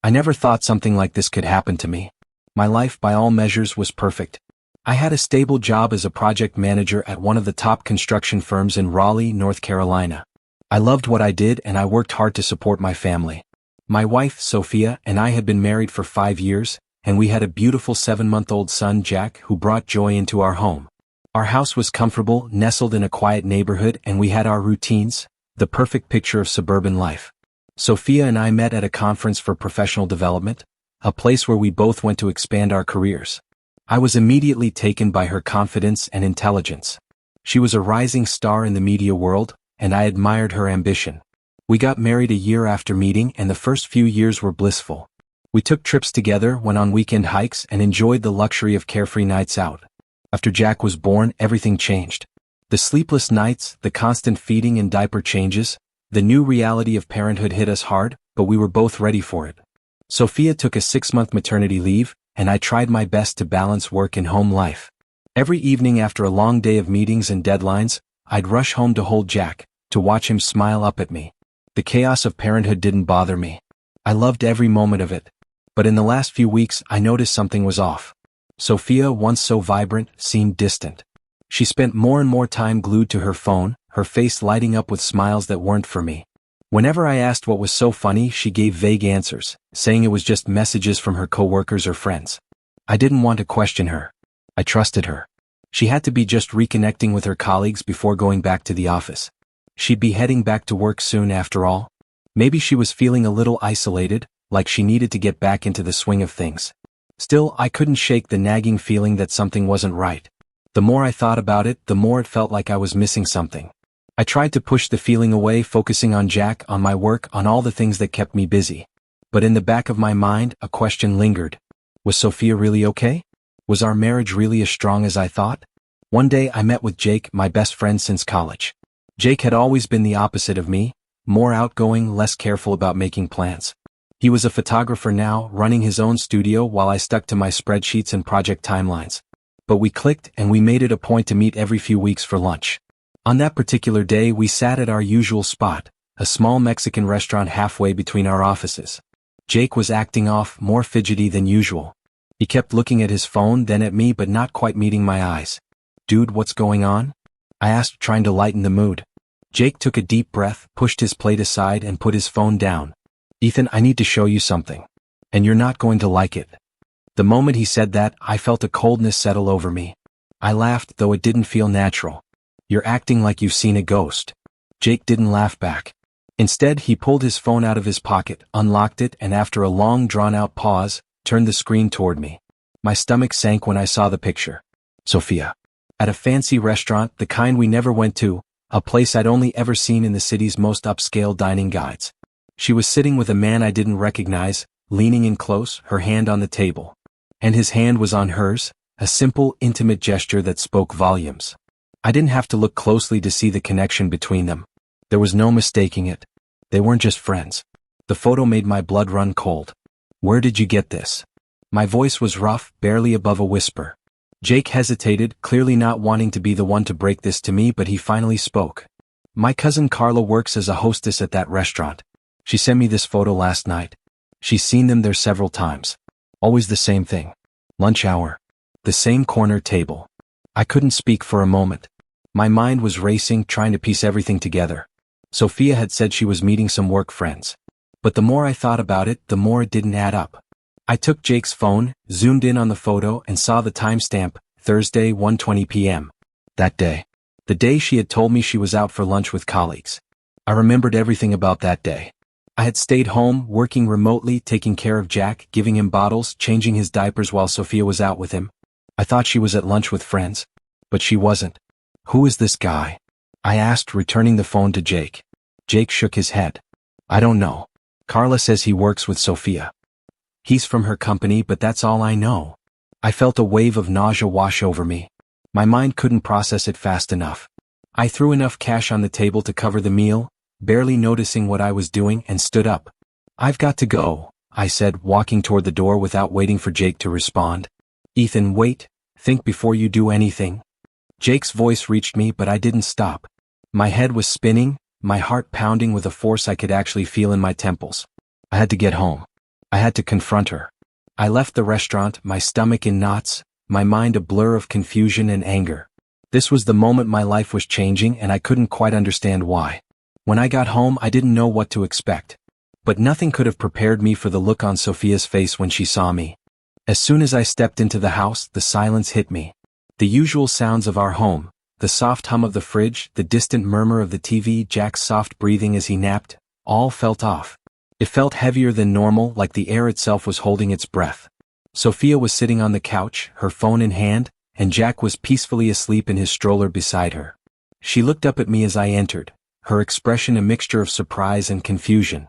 I never thought something like this could happen to me. My life, by all measures, was perfect. I had a stable job as a project manager at one of the top construction firms in Raleigh, North Carolina. I loved what I did and I worked hard to support my family. My wife, Sophia, and I had been married for 5 years, and we had a beautiful 7-month-old son, Jack, who brought joy into our home. Our house was comfortable, nestled in a quiet neighborhood, and we had our routines, the perfect picture of suburban life. Sophia and I met at a conference for professional development, a place where we both went to expand our careers. I was immediately taken by her confidence and intelligence. She was a rising star in the media world, and I admired her ambition. We got married a year after meeting, and the first few years were blissful. We took trips together, went on weekend hikes, and enjoyed the luxury of carefree nights out. After Jack was born, everything changed. The sleepless nights, the constant feeding and diaper changes, the new reality of parenthood hit us hard, but we were both ready for it. Sophia took a 6-month maternity leave, and I tried my best to balance work and home life. Every evening after a long day of meetings and deadlines, I'd rush home to hold Jack, to watch him smile up at me. The chaos of parenthood didn't bother me. I loved every moment of it. But in the last few weeks, I noticed something was off. Sophia, once so vibrant, seemed distant. She spent more and more time glued to her phone, her face lighting up with smiles that weren't for me. Whenever I asked what was so funny, she gave vague answers, saying it was just messages from her coworkers or friends. I didn't want to question her. I trusted her. She had to be just reconnecting with her colleagues before going back to the office. She'd be heading back to work soon after all. Maybe she was feeling a little isolated, like she needed to get back into the swing of things. Still, I couldn't shake the nagging feeling that something wasn't right. The more I thought about it, the more it felt like I was missing something. I tried to push the feeling away, focusing on Jack, on my work, on all the things that kept me busy. But in the back of my mind, a question lingered. Was Sophia really okay? Was our marriage really as strong as I thought? One day I met with Jake, my best friend since college. Jake had always been the opposite of me, more outgoing, less careful about making plans. He was a photographer now, running his own studio while I stuck to my spreadsheets and project timelines. But we clicked, and we made it a point to meet every few weeks for lunch. On that particular day, we sat at our usual spot, a small Mexican restaurant halfway between our offices. Jake was acting off, more fidgety than usual. He kept looking at his phone, then at me, but not quite meeting my eyes. "Dude, what's going on?" I asked, trying to lighten the mood. Jake took a deep breath, pushed his plate aside, and put his phone down. "Ethan, I need to show you something. And you're not going to like it." The moment he said that, I felt a coldness settle over me. I laughed, though it didn't feel natural. "You're acting like you've seen a ghost." Jake didn't laugh back. Instead, he pulled his phone out of his pocket, unlocked it, and after a long, drawn-out pause, turned the screen toward me. My stomach sank when I saw the picture. Sophia. At a fancy restaurant, the kind we never went to, a place I'd only ever seen in the city's most upscale dining guides. She was sitting with a man I didn't recognize, leaning in close, her hand on the table. And his hand was on hers, a simple, intimate gesture that spoke volumes. I didn't have to look closely to see the connection between them. There was no mistaking it. They weren't just friends. The photo made my blood run cold. "Where did you get this?" My voice was rough, barely above a whisper. Jake hesitated, clearly not wanting to be the one to break this to me, but he finally spoke. "My cousin Carla works as a hostess at that restaurant. She sent me this photo last night. She's seen them there several times. Always the same thing. Lunch hour. The same corner table." I couldn't speak for a moment. My mind was racing, trying to piece everything together. Sophia had said she was meeting some work friends. But the more I thought about it, the more it didn't add up. I took Jake's phone, zoomed in on the photo, and saw the timestamp, Thursday, 1:20 p.m. That day. The day she had told me she was out for lunch with colleagues. I remembered everything about that day. I had stayed home, working remotely, taking care of Jack, giving him bottles, changing his diapers while Sophia was out with him. I thought she was at lunch with friends. But she wasn't. "Who is this guy?" I asked, returning the phone to Jake. Jake shook his head. "I don't know. Carla says he works with Sophia. He's from her company, but that's all I know." I felt a wave of nausea wash over me. My mind couldn't process it fast enough. I threw enough cash on the table to cover the meal, barely noticing what I was doing, and stood up. "I've got to go," I said, walking toward the door without waiting for Jake to respond. "Ethan, wait. Think before you do anything." Jake's voice reached me, but I didn't stop. My head was spinning, my heart pounding with a force I could actually feel in my temples. I had to get home. I had to confront her. I left the restaurant, my stomach in knots, my mind a blur of confusion and anger. This was the moment my life was changing and I couldn't quite understand why. When I got home, I didn't know what to expect. But nothing could have prepared me for the look on Sophia's face when she saw me. As soon as I stepped into the house, the silence hit me. The usual sounds of our home, the soft hum of the fridge, the distant murmur of the TV, Jack's soft breathing as he napped, all felt off. It felt heavier than normal, like the air itself was holding its breath. Sophia was sitting on the couch, her phone in hand, and Jack was peacefully asleep in his stroller beside her. She looked up at me as I entered, her expression a mixture of surprise and confusion.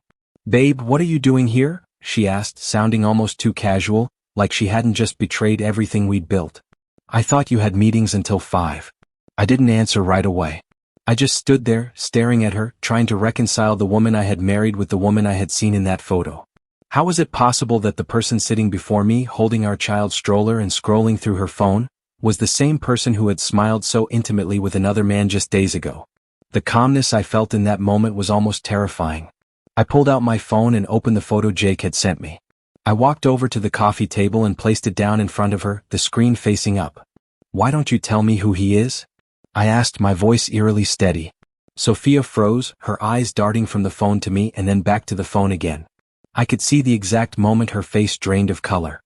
"Babe, what are you doing here?" she asked, sounding almost too casual, like she hadn't just betrayed everything we'd built. "I thought you had meetings until 5. I didn't answer right away. I just stood there, staring at her, trying to reconcile the woman I had married with the woman I had seen in that photo. How was it possible that the person sitting before me, holding our child's stroller and scrolling through her phone, was the same person who had smiled so intimately with another man just days ago? The calmness I felt in that moment was almost terrifying. I pulled out my phone and opened the photo Jake had sent me. I walked over to the coffee table and placed it down in front of her, the screen facing up. "Why don't you tell me who he is?" I asked, my voice eerily steady. Sophia froze, her eyes darting from the phone to me and then back to the phone again. I could see the exact moment her face drained of color.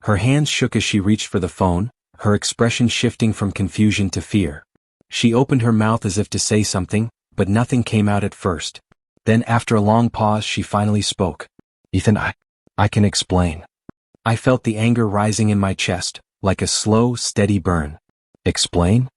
Her hands shook as she reached for the phone, her expression shifting from confusion to fear. She opened her mouth as if to say something, but nothing came out at first. Then after a long pause she finally spoke. "Ethan, I can explain." I felt the anger rising in my chest, like a slow, steady burn. "Explain?"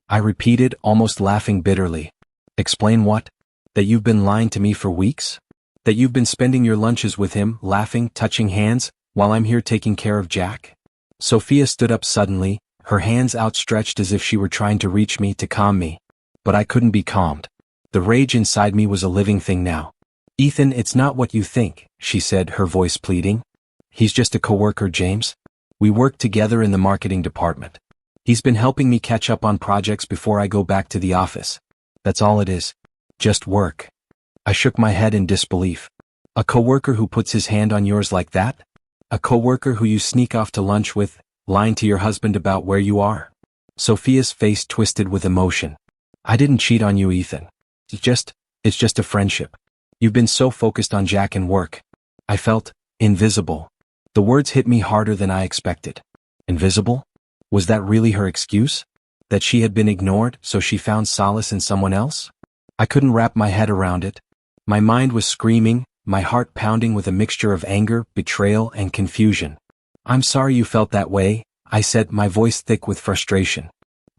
I repeated, almost laughing bitterly. "Explain what? That you've been lying to me for weeks? That you've been spending your lunches with him, laughing, touching hands, while I'm here taking care of Jack?" Sophia stood up suddenly, her hands outstretched as if she were trying to reach me to calm me. But I couldn't be calmed. The rage inside me was a living thing now. "Ethan, it's not what you think," she said, her voice pleading. "He's just a coworker, James. We work together in the marketing department. He's been helping me catch up on projects before I go back to the office. That's all it is. Just work." I shook my head in disbelief. "A coworker who puts his hand on yours like that? A coworker who you sneak off to lunch with, lying to your husband about where you are?" Sophia's face twisted with emotion. "I didn't cheat on you, Ethan. It's just a friendship. You've been so focused on Jack and work." I felt invisible. The words hit me harder than I expected. Invisible? Was that really her excuse? That she had been ignored, so she found solace in someone else? I couldn't wrap my head around it. My mind was screaming, my heart pounding with a mixture of anger, betrayal, and confusion. "I'm sorry you felt that way," I said, my voice thick with frustration.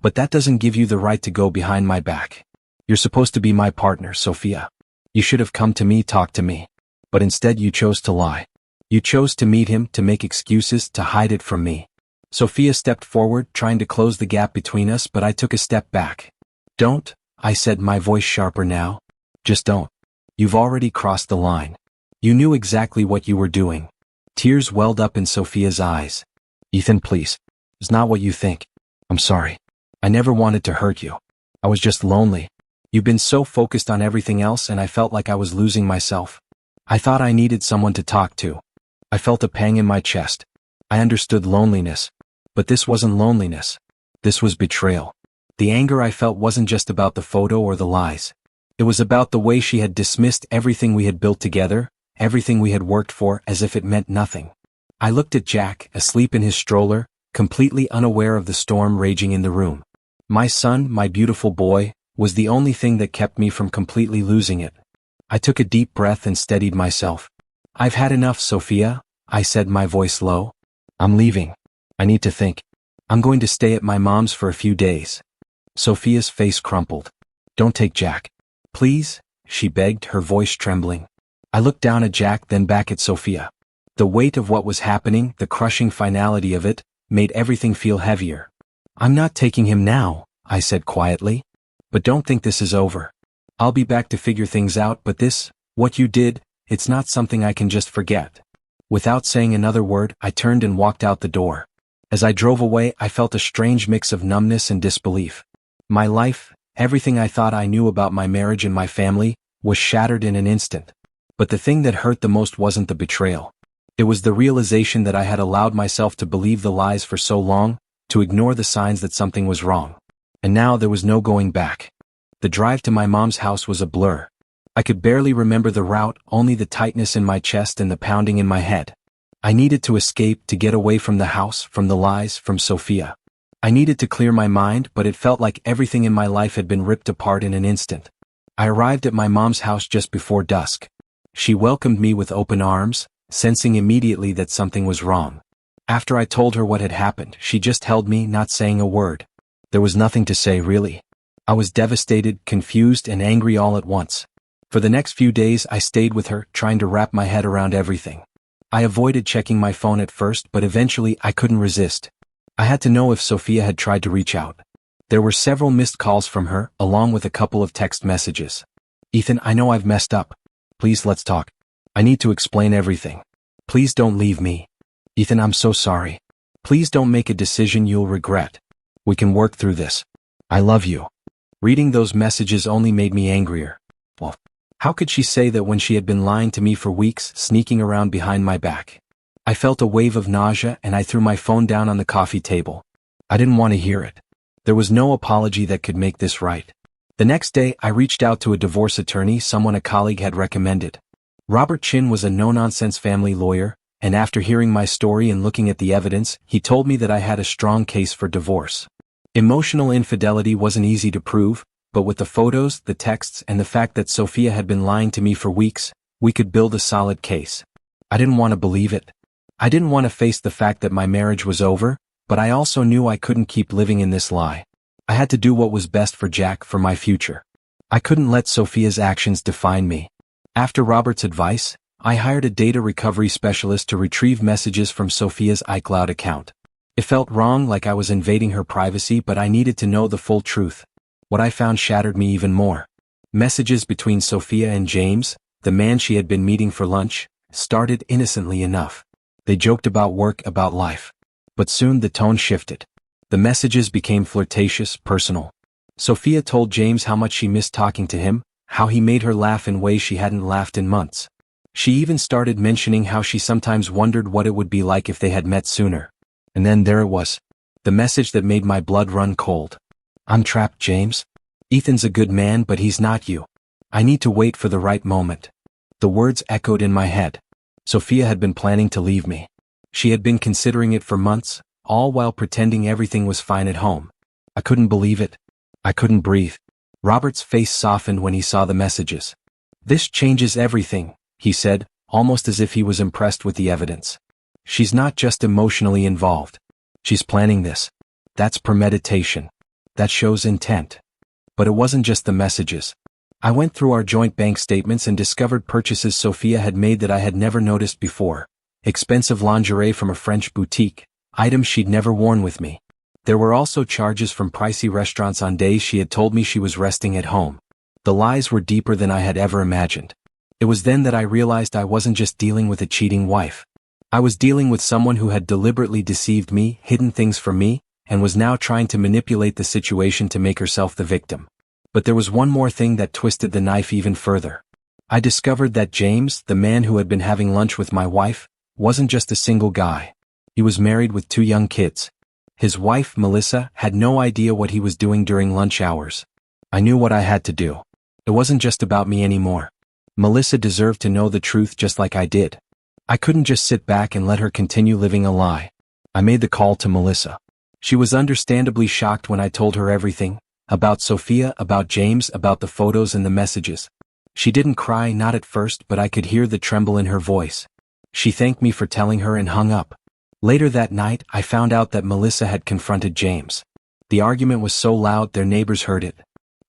"But that doesn't give you the right to go behind my back. You're supposed to be my partner, Sophia. You should have come to me, talked to me. But instead you chose to lie. You chose to meet him, to make excuses, to hide it from me." Sophia stepped forward, trying to close the gap between us, but I took a step back. "Don't," I said, my voice sharper now. "Just don't. You've already crossed the line. You knew exactly what you were doing." Tears welled up in Sophia's eyes. "Ethan, please. It's not what you think. I'm sorry. I never wanted to hurt you. I was just lonely. You've been so focused on everything else and I felt like I was losing myself. I thought I needed someone to talk to." I felt a pang in my chest. I understood loneliness. But this wasn't loneliness. This was betrayal. The anger I felt wasn't just about the photo or the lies. It was about the way she had dismissed everything we had built together, everything we had worked for, as if it meant nothing. I looked at Jack, asleep in his stroller, completely unaware of the storm raging in the room. My son, my beautiful boy, was the only thing that kept me from completely losing it. I took a deep breath and steadied myself. "I've had enough, Sophia," I said, my voice low. "I'm leaving. I need to think. I'm going to stay at my mom's for a few days." Sophia's face crumpled. "Don't take Jack. Please," she begged, her voice trembling. I looked down at Jack, then back at Sophia. The weight of what was happening, the crushing finality of it, made everything feel heavier. "I'm not taking him now," I said quietly. "But don't think this is over. I'll be back to figure things out, but what you did, it's not something I can just forget." Without saying another word, I turned and walked out the door. As I drove away, I felt a strange mix of numbness and disbelief. My life, everything I thought I knew about my marriage and my family, was shattered in an instant. But the thing that hurt the most wasn't the betrayal. It was the realization that I had allowed myself to believe the lies for so long, to ignore the signs that something was wrong. And now there was no going back. The drive to my mom's house was a blur. I could barely remember the route, only the tightness in my chest and the pounding in my head. I needed to escape, to get away from the house, from the lies, from Sophia. I needed to clear my mind, but it felt like everything in my life had been ripped apart in an instant. I arrived at my mom's house just before dusk. She welcomed me with open arms, sensing immediately that something was wrong. After I told her what had happened, she just held me, not saying a word. There was nothing to say, really. I was devastated, confused, and angry all at once. For the next few days I stayed with her, trying to wrap my head around everything. I avoided checking my phone at first, but eventually I couldn't resist. I had to know if Sophia had tried to reach out. There were several missed calls from her, along with a couple of text messages. "Ethan, I know I've messed up. Please, let's talk. I need to explain everything. Please don't leave me. Ethan, I'm so sorry. Please don't make a decision you'll regret. We can work through this. I love you." Reading those messages only made me angrier. Well, how could she say that when she had been lying to me for weeks, sneaking around behind my back? I felt a wave of nausea and I threw my phone down on the coffee table. I didn't want to hear it. There was no apology that could make this right. The next day, I reached out to a divorce attorney, someone a colleague had recommended. Robert Chin was a no-nonsense family lawyer, and after hearing my story and looking at the evidence, he told me that I had a strong case for divorce. Emotional infidelity wasn't easy to prove, but with the photos, the texts, and the fact that Sophia had been lying to me for weeks, we could build a solid case. I didn't want to believe it. I didn't want to face the fact that my marriage was over, but I also knew I couldn't keep living in this lie. I had to do what was best for Jack, for my future. I couldn't let Sophia's actions define me. After Robert's advice, I hired a data recovery specialist to retrieve messages from Sophia's iCloud account. It felt wrong, like I was invading her privacy, but I needed to know the full truth. What I found shattered me even more. Messages between Sophia and James, the man she had been meeting for lunch, started innocently enough. They joked about work, about life. But soon the tone shifted. The messages became flirtatious, personal. Sophia told James how much she missed talking to him, how he made her laugh in ways she hadn't laughed in months. She even started mentioning how she sometimes wondered what it would be like if they had met sooner. And then there it was. The message that made my blood run cold. "I'm trapped, James. Ethan's a good man, but he's not you. I need to wait for the right moment." The words echoed in my head. Sophia had been planning to leave me. She had been considering it for months, all while pretending everything was fine at home. I couldn't believe it. I couldn't breathe. Robert's face softened when he saw the messages. "This changes everything," he said, almost as if he was impressed with the evidence. "She's not just emotionally involved. She's planning this. That's premeditation. That shows intent." But it wasn't just the messages. I went through our joint bank statements and discovered purchases Sophia had made that I had never noticed before. Expensive lingerie from a French boutique, items she'd never worn with me. There were also charges from pricey restaurants on days she had told me she was resting at home. The lies were deeper than I had ever imagined. It was then that I realized I wasn't just dealing with a cheating wife. I was dealing with someone who had deliberately deceived me, hidden things from me, and was now trying to manipulate the situation to make herself the victim. But there was one more thing that twisted the knife even further. I discovered that James, the man who had been having lunch with my wife, wasn't just a single guy. He was married with 2 young kids. His wife, Melissa, had no idea what he was doing during lunch hours. I knew what I had to do. It wasn't just about me anymore. Melissa deserved to know the truth just like I did. I couldn't just sit back and let her continue living a lie. I made the call to Melissa. She was understandably shocked when I told her everything, about Sophia, about James, about the photos and the messages. She didn't cry, not at first, but I could hear the tremble in her voice. She thanked me for telling her and hung up. Later that night, I found out that Melissa had confronted James. The argument was so loud their neighbors heard it.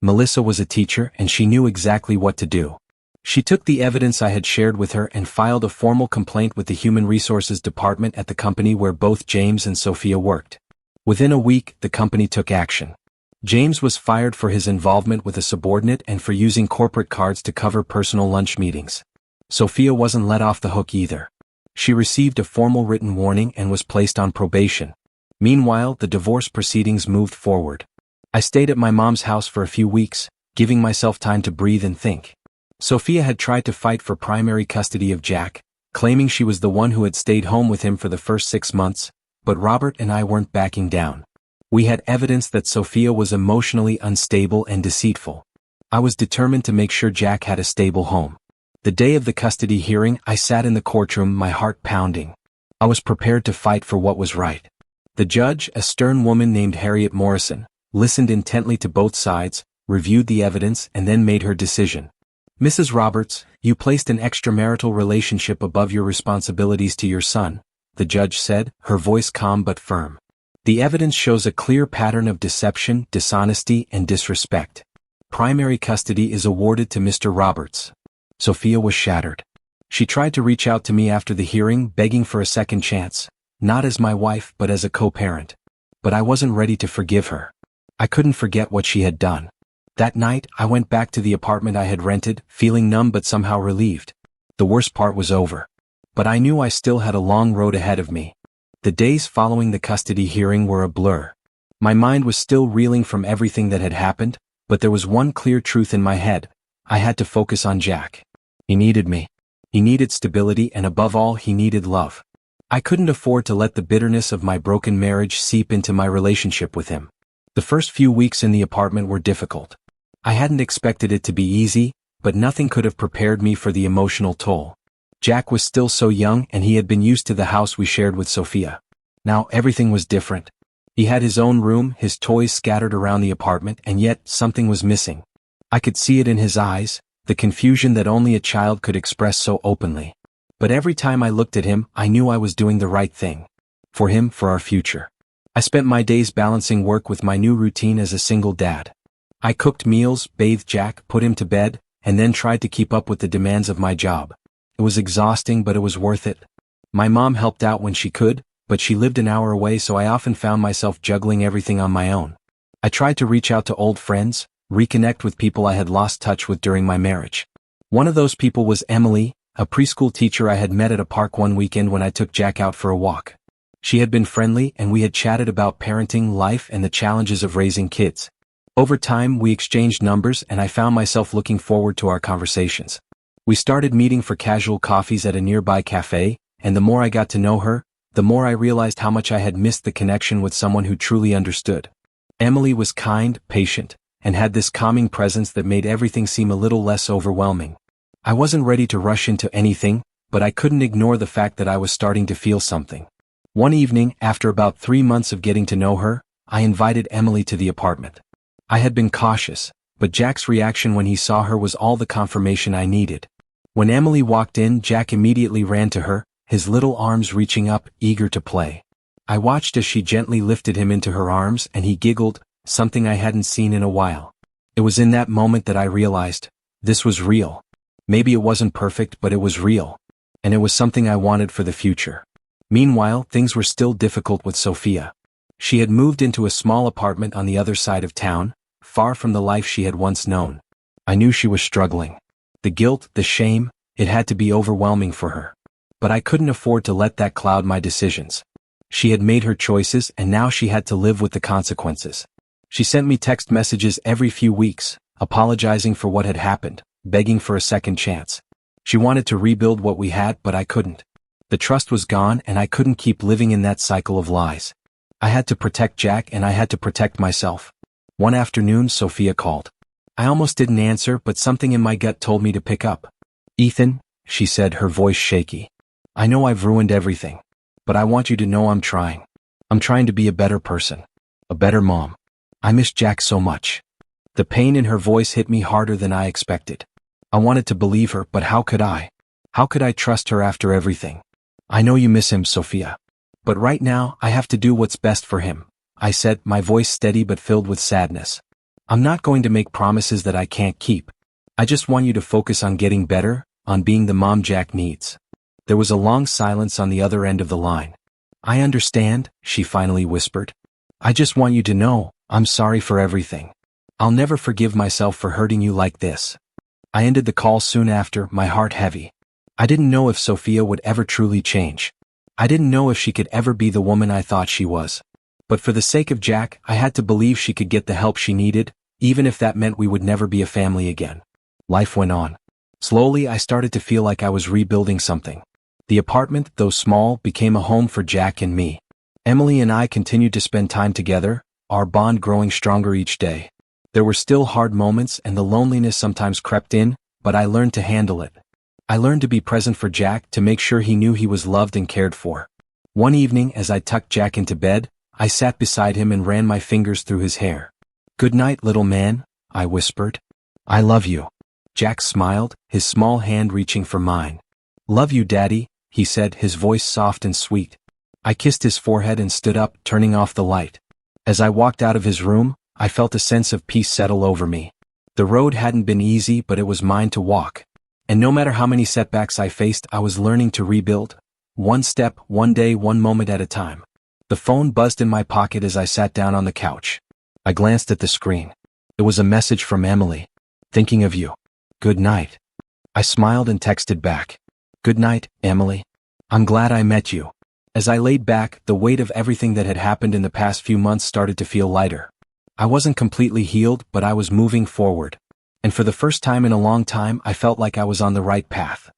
Melissa was a teacher and she knew exactly what to do. She took the evidence I had shared with her and filed a formal complaint with the Human Resources Department at the company where both James and Sophia worked. Within a week, the company took action. James was fired for his involvement with a subordinate and for using corporate cards to cover personal lunch meetings. Sophia wasn't let off the hook either. She received a formal written warning and was placed on probation. Meanwhile, the divorce proceedings moved forward. I stayed at my mom's house for a few weeks, giving myself time to breathe and think. Sophia had tried to fight for primary custody of Jack, claiming she was the one who had stayed home with him for the first 6 months, but Robert and I weren't backing down. We had evidence that Sophia was emotionally unstable and deceitful. I was determined to make sure Jack had a stable home. The day of the custody hearing, I sat in the courtroom, my heart pounding. I was prepared to fight for what was right. The judge, a stern woman named Harriet Morrison, listened intently to both sides, reviewed the evidence, and then made her decision. Mrs. Roberts, you placed an extramarital relationship above your responsibilities to your son, the judge said, her voice calm but firm. The evidence shows a clear pattern of deception, dishonesty, and disrespect. Primary custody is awarded to Mr. Roberts. Sophia was shattered. She tried to reach out to me after the hearing, begging for a second chance, not as my wife but as a co-parent. But I wasn't ready to forgive her. I couldn't forget what she had done. That night, I went back to the apartment I had rented, feeling numb but somehow relieved. The worst part was over. But I knew I still had a long road ahead of me. The days following the custody hearing were a blur. My mind was still reeling from everything that had happened, but there was one clear truth in my head. I had to focus on Jack. He needed me. He needed stability, and above all, he needed love. I couldn't afford to let the bitterness of my broken marriage seep into my relationship with him. The first few weeks in the apartment were difficult. I hadn't expected it to be easy, but nothing could have prepared me for the emotional toll. Jack was still so young, and he had been used to the house we shared with Sophia. Now everything was different. He had his own room, his toys scattered around the apartment, and yet something was missing. I could see it in his eyes, the confusion that only a child could express so openly. But every time I looked at him, I knew I was doing the right thing. For him, for our future. I spent my days balancing work with my new routine as a single dad. I cooked meals, bathed Jack, put him to bed, and then tried to keep up with the demands of my job. It was exhausting, but it was worth it. My mom helped out when she could, but she lived an hour away, so I often found myself juggling everything on my own. I tried to reach out to old friends, reconnect with people I had lost touch with during my marriage. One of those people was Emily, a preschool teacher I had met at a park one weekend when I took Jack out for a walk. She had been friendly, and we had chatted about parenting, life, and the challenges of raising kids. Over time, we exchanged numbers, and I found myself looking forward to our conversations. We started meeting for casual coffees at a nearby cafe, and the more I got to know her, the more I realized how much I had missed the connection with someone who truly understood. Emily was kind, patient, and had this calming presence that made everything seem a little less overwhelming. I wasn't ready to rush into anything, but I couldn't ignore the fact that I was starting to feel something. One evening, after about 3 months of getting to know her, I invited Emily to the apartment. I had been cautious, but Jack's reaction when he saw her was all the confirmation I needed. When Emily walked in, Jack immediately ran to her, his little arms reaching up, eager to play. I watched as she gently lifted him into her arms, and he giggled, something I hadn't seen in a while. It was in that moment that I realized, this was real. Maybe it wasn't perfect, but it was real. And it was something I wanted for the future. Meanwhile, things were still difficult with Sophia. She had moved into a small apartment on the other side of town, far from the life she had once known. I knew she was struggling. The guilt, the shame, it had to be overwhelming for her. But I couldn't afford to let that cloud my decisions. She had made her choices, and now she had to live with the consequences. She sent me text messages every few weeks, apologizing for what had happened, begging for a second chance. She wanted to rebuild what we had, but I couldn't. The trust was gone, and I couldn't keep living in that cycle of lies. I had to protect Jack, and I had to protect myself. One afternoon, Sophia called. I almost didn't answer, but something in my gut told me to pick up. Ethan, she said, her voice shaky. I know I've ruined everything. But I want you to know I'm trying. I'm trying to be a better person. A better mom. I miss Jack so much. The pain in her voice hit me harder than I expected. I wanted to believe her, but how could I? How could I trust her after everything? I know you miss him, Sophia. But right now, I have to do what's best for him, I said, my voice steady but filled with sadness. I'm not going to make promises that I can't keep. I just want you to focus on getting better, on being the mom Jack needs. There was a long silence on the other end of the line. I understand, she finally whispered. I just want you to know, I'm sorry for everything. I'll never forgive myself for hurting you like this. I ended the call soon after, my heart heavy. I didn't know if Sophia would ever truly change. I didn't know if she could ever be the woman I thought she was. But for the sake of Jack, I had to believe she could get the help she needed, even if that meant we would never be a family again. Life went on. Slowly, I started to feel like I was rebuilding something. The apartment, though small, became a home for Jack and me. Emily and I continued to spend time together, our bond growing stronger each day. There were still hard moments and the loneliness sometimes crept in, but I learned to handle it. I learned to be present for Jack, to make sure he knew he was loved and cared for. One evening, as I tucked Jack into bed, I sat beside him and ran my fingers through his hair. "Good night, little man," I whispered. "I love you." Jack smiled, his small hand reaching for mine. "Love you, Daddy," he said, his voice soft and sweet. I kissed his forehead and stood up, turning off the light. As I walked out of his room, I felt a sense of peace settle over me. The road hadn't been easy, but it was mine to walk. And no matter how many setbacks I faced, I was learning to rebuild. One step, one day, one moment at a time. The phone buzzed in my pocket as I sat down on the couch. I glanced at the screen. It was a message from Emily. "Thinking of you. Good night." I smiled and texted back. "Good night, Emily. I'm glad I met you." As I laid back, the weight of everything that had happened in the past few months started to feel lighter. I wasn't completely healed, but I was moving forward. And for the first time in a long time, I felt like I was on the right path.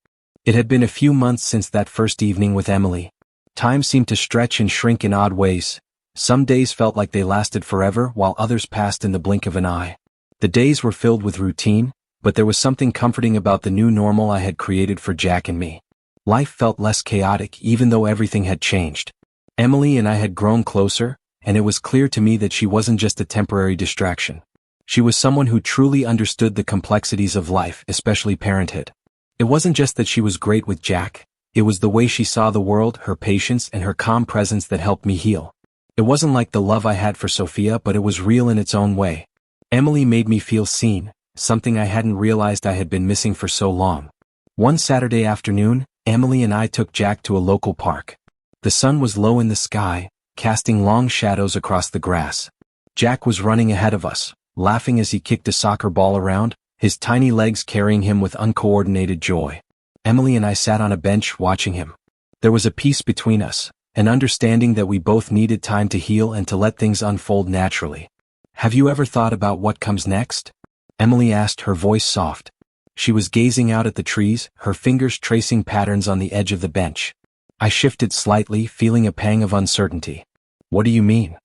It had been a few months since that first evening with Emily. Time seemed to stretch and shrink in odd ways. Some days felt like they lasted forever, while others passed in the blink of an eye. The days were filled with routine, but there was something comforting about the new normal I had created for Jack and me. Life felt less chaotic, even though everything had changed. Emily and I had grown closer, and it was clear to me that she wasn't just a temporary distraction. She was someone who truly understood the complexities of life, especially parenthood. It wasn't just that she was great with Jack, it was the way she saw the world, her patience, and her calm presence that helped me heal. It wasn't like the love I had for Sophia, but it was real in its own way. Emily made me feel seen, something I hadn't realized I had been missing for so long. One Saturday afternoon, Emily and I took Jack to a local park. The sun was low in the sky, casting long shadows across the grass. Jack was running ahead of us, laughing as he kicked a soccer ball around, his tiny legs carrying him with uncoordinated joy. Emily and I sat on a bench watching him. There was a peace between us, an understanding that we both needed time to heal and to let things unfold naturally. "Have you ever thought about what comes next?" Emily asked, her voice soft. She was gazing out at the trees, her fingers tracing patterns on the edge of the bench. I shifted slightly, feeling a pang of uncertainty. "What do you mean?"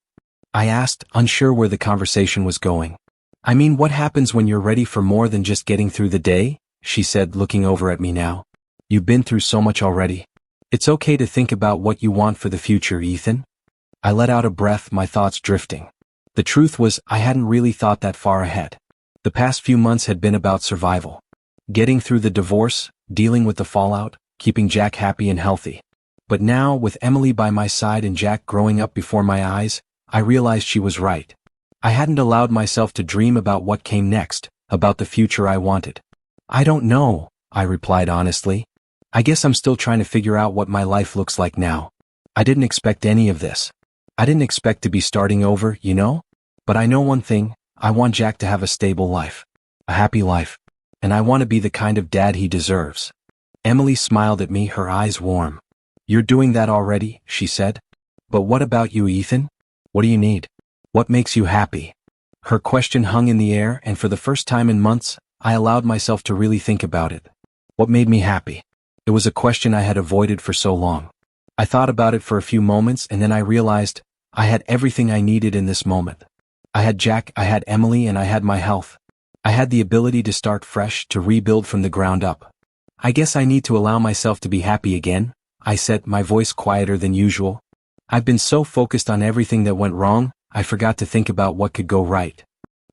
I asked, unsure where the conversation was going. "I mean, what happens when you're ready for more than just getting through the day?" she said, looking over at me now. "You've been through so much already. It's okay to think about what you want for the future, Ethan." I let out a breath, my thoughts drifting. The truth was, I hadn't really thought that far ahead. The past few months had been about survival. Getting through the divorce, dealing with the fallout, keeping Jack happy and healthy. But now, with Emily by my side and Jack growing up before my eyes, I realized she was right. I hadn't allowed myself to dream about what came next, about the future I wanted. "I don't know," I replied honestly. "I guess I'm still trying to figure out what my life looks like now. I didn't expect any of this. I didn't expect to be starting over, you know? But I know one thing, I want Jack to have a stable life. A happy life. And I want to be the kind of dad he deserves." Emily smiled at me, her eyes warm. "You're doing that already," she said. "But what about you, Ethan? What do you need? What makes you happy?" Her question hung in the air, and for the first time in months, I allowed myself to really think about it. What made me happy? It was a question I had avoided for so long. I thought about it for a few moments, and then I realized I had everything I needed in this moment. I had Jack, I had Emily, and I had my health. I had the ability to start fresh, to rebuild from the ground up. "I guess I need to allow myself to be happy again," I said, my voice quieter than usual. "I've been so focused on everything that went wrong, I forgot to think about what could go right."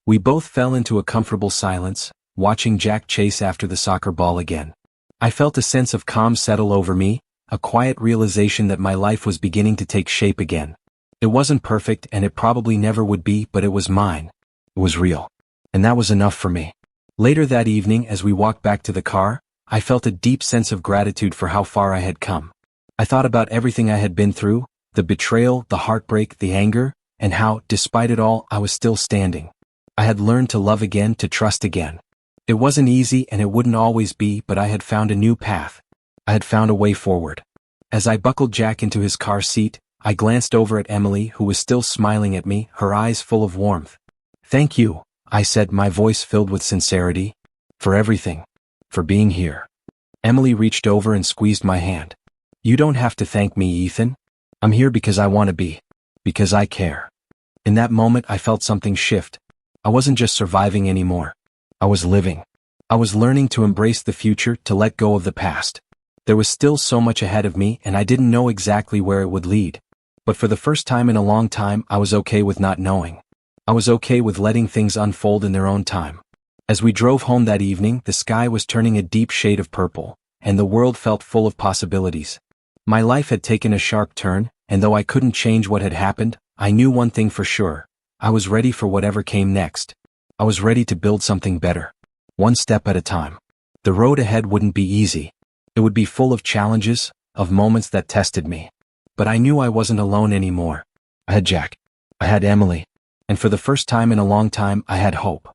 We both fell into a comfortable silence, watching Jack chase after the soccer ball again. I felt a sense of calm settle over me, a quiet realization that my life was beginning to take shape again. It wasn't perfect, and it probably never would be, but it was mine. It was real. And that was enough for me. Later that evening, as we walked back to the car, I felt a deep sense of gratitude for how far I had come. I thought about everything I had been through, the betrayal, the heartbreak, the anger, and how, despite it all, I was still standing. I had learned to love again, to trust again. It wasn't easy, and it wouldn't always be, but I had found a new path. I had found a way forward. As I buckled Jack into his car seat, I glanced over at Emily, who was still smiling at me, her eyes full of warmth. "Thank you," I said, my voice filled with sincerity. "For everything. For being here." Emily reached over and squeezed my hand. "You don't have to thank me, Ethan. I'm here because I want to be. Because I care." In that moment I felt something shift. I wasn't just surviving anymore. I was living. I was learning to embrace the future, to let go of the past. There was still so much ahead of me, and I didn't know exactly where it would lead. But for the first time in a long time, I was okay with not knowing. I was okay with letting things unfold in their own time. As we drove home that evening, the sky was turning a deep shade of purple, and the world felt full of possibilities. My life had taken a sharp turn, and though I couldn't change what had happened, I knew one thing for sure. I was ready for whatever came next. I was ready to build something better. One step at a time. The road ahead wouldn't be easy. It would be full of challenges, of moments that tested me. But I knew I wasn't alone anymore. I had Jack. I had Emily. And for the first time in a long time, I had hope.